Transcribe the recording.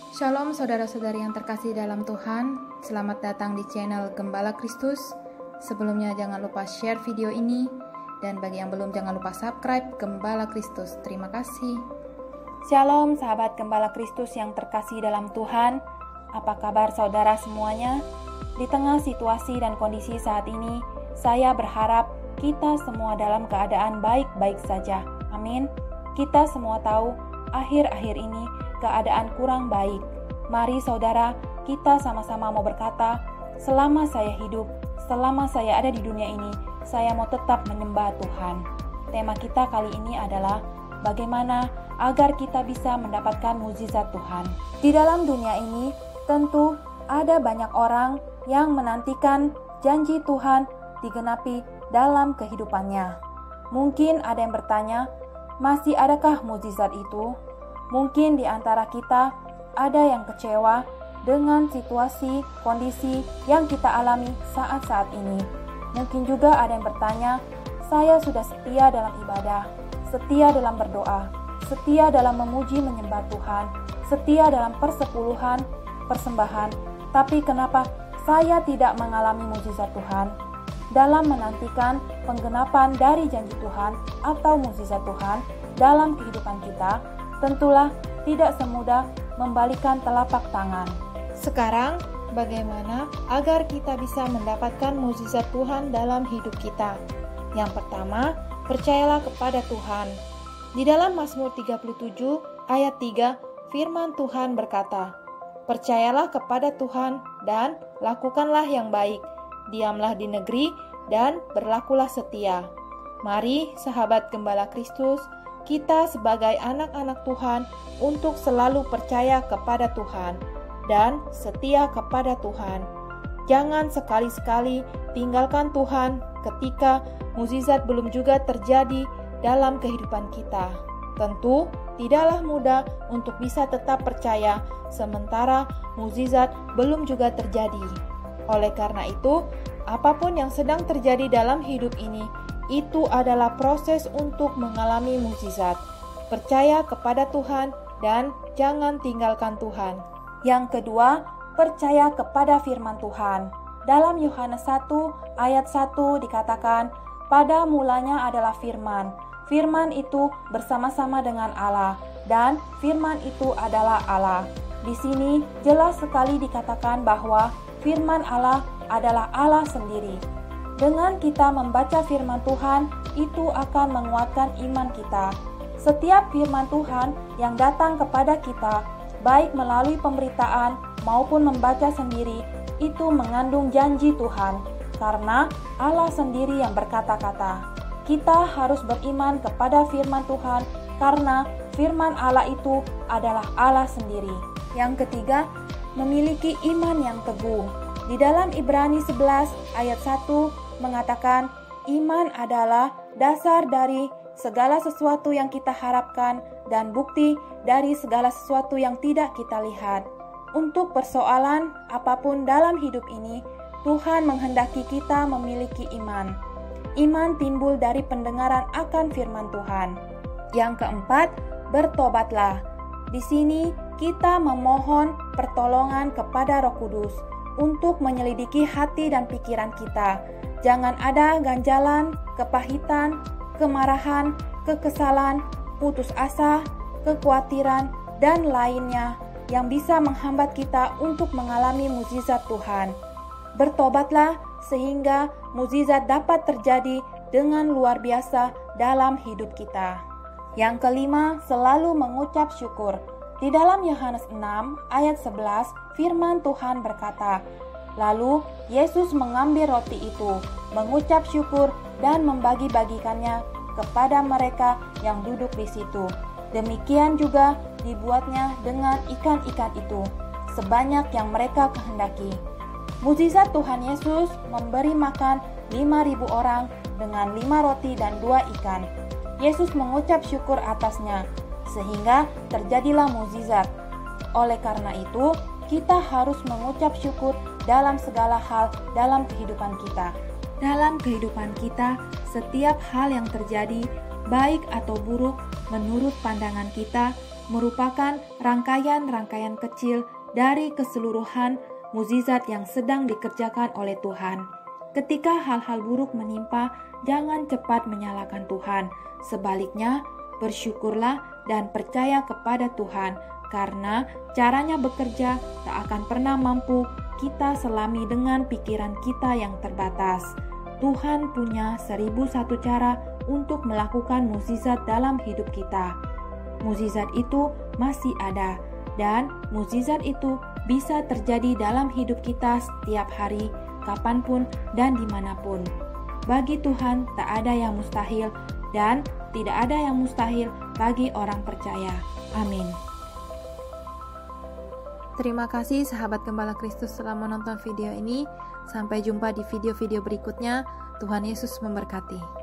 Shalom saudara-saudari yang terkasih dalam Tuhan, selamat datang di channel Gembala Kristus. Sebelumnya jangan lupa share video ini, dan bagi yang belum jangan lupa subscribe Gembala Kristus. Terima kasih. Shalom sahabat Gembala Kristus yang terkasih dalam Tuhan. Apa kabar saudara semuanya? Di tengah situasi dan kondisi saat ini, saya berharap kita semua dalam keadaan baik-baik saja. Amin. Kita semua tahu akhir-akhir ini keadaan kurang baik. Mari saudara, kita sama-sama mau berkata, selama saya hidup, selama saya ada di dunia ini, saya mau tetap menyembah Tuhan. Tema kita kali ini adalah bagaimana agar kita bisa mendapatkan mukjizat Tuhan. Di dalam dunia ini, tentu ada banyak orang yang menantikan janji Tuhan digenapi dalam kehidupannya. Mungkin ada yang bertanya, masih adakah mukjizat itu? Mungkin di antara kita ada yang kecewa dengan situasi, kondisi yang kita alami saat-saat ini. Mungkin juga ada yang bertanya, saya sudah setia dalam ibadah, setia dalam berdoa, setia dalam memuji menyembah Tuhan, setia dalam persepuluhan, persembahan, tapi kenapa saya tidak mengalami mukjizat Tuhan? Dalam menantikan penggenapan dari janji Tuhan atau mukjizat Tuhan dalam kehidupan kita, tentulah tidak semudah membalikan telapak tangan. Sekarang, bagaimana agar kita bisa mendapatkan mukjizat Tuhan dalam hidup kita? Yang pertama, percayalah kepada Tuhan. Di dalam Mazmur 37 ayat 3, firman Tuhan berkata, "Percayalah kepada Tuhan dan lakukanlah yang baik. Diamlah di negeri dan berlakulah setia." Mari sahabat Gembala Kristus, kita sebagai anak-anak Tuhan untuk selalu percaya kepada Tuhan dan setia kepada Tuhan. Jangan sekali-sekali tinggalkan Tuhan ketika mukjizat belum juga terjadi dalam kehidupan kita. Tentu tidaklah mudah untuk bisa tetap percaya sementara mukjizat belum juga terjadi. Oleh karena itu, apapun yang sedang terjadi dalam hidup ini, itu adalah proses untuk mengalami mukjizat. Percaya kepada Tuhan dan jangan tinggalkan Tuhan. Yang kedua, percaya kepada firman Tuhan. Dalam Yohanes 1 ayat 1 dikatakan, pada mulanya adalah firman. Firman itu bersama-sama dengan Allah, dan firman itu adalah Allah. Di sini jelas sekali dikatakan bahwa firman Allah adalah Allah sendiri. Dengan kita membaca firman Tuhan, itu akan menguatkan iman kita. Setiap firman Tuhan yang datang kepada kita, baik melalui pemberitaan maupun membaca sendiri, itu mengandung janji Tuhan. Karena Allah sendiri yang berkata-kata. Kita harus beriman kepada firman Tuhan, karena firman Allah itu adalah Allah sendiri. Yang ketiga, memiliki iman yang teguh. Di dalam Ibrani 11 ayat 1 mengatakan, iman adalah dasar dari segala sesuatu yang kita harapkan dan bukti dari segala sesuatu yang tidak kita lihat. Untuk persoalan apapun dalam hidup ini, Tuhan menghendaki kita memiliki iman. Iman timbul dari pendengaran akan firman Tuhan. Yang keempat, bertobatlah. Di sini kita memohon pertolongan kepada Roh Kudus untuk menyelidiki hati dan pikiran kita. Jangan ada ganjalan, kepahitan, kemarahan, kekesalan, putus asa, kekhawatiran, dan lainnya yang bisa menghambat kita untuk mengalami mukjizat Tuhan. Bertobatlah sehingga mukjizat dapat terjadi dengan luar biasa dalam hidup kita. Yang kelima, selalu mengucap syukur. Di dalam Yohanes 6 ayat 11, firman Tuhan berkata, lalu Yesus mengambil roti itu, mengucap syukur dan membagi-bagikannya kepada mereka yang duduk di situ. Demikian juga dibuatnya dengan ikan-ikan itu, sebanyak yang mereka kehendaki. Mukjizat Tuhan Yesus memberi makan 5.000 orang dengan 5 roti dan 2 ikan. Yesus mengucap syukur atasnya, sehingga terjadilah mukjizat. Oleh karena itu, kita harus mengucap syukur dalam segala hal dalam kehidupan kita. Dalam kehidupan kita, setiap hal yang terjadi, baik atau buruk menurut pandangan kita, merupakan rangkaian-rangkaian kecil dari keseluruhan mukjizat yang sedang dikerjakan oleh Tuhan. Ketika hal-hal buruk menimpa, jangan cepat menyalahkan Tuhan. Sebaliknya, bersyukurlah dan percaya kepada Tuhan, karena caranya bekerja tak akan pernah mampu kita selami dengan pikiran kita yang terbatas. Tuhan punya 1001 cara untuk melakukan mukjizat dalam hidup kita. Mukjizat itu masih ada, dan mukjizat itu bisa terjadi dalam hidup kita setiap hari, kapanpun dan dimanapun. Bagi Tuhan tak ada yang mustahil, dan tidak ada yang mustahil bagi orang percaya. Amin. Terima kasih sahabat Gembala Kristus telah menonton video ini. Sampai jumpa di video-video berikutnya. Tuhan Yesus memberkati.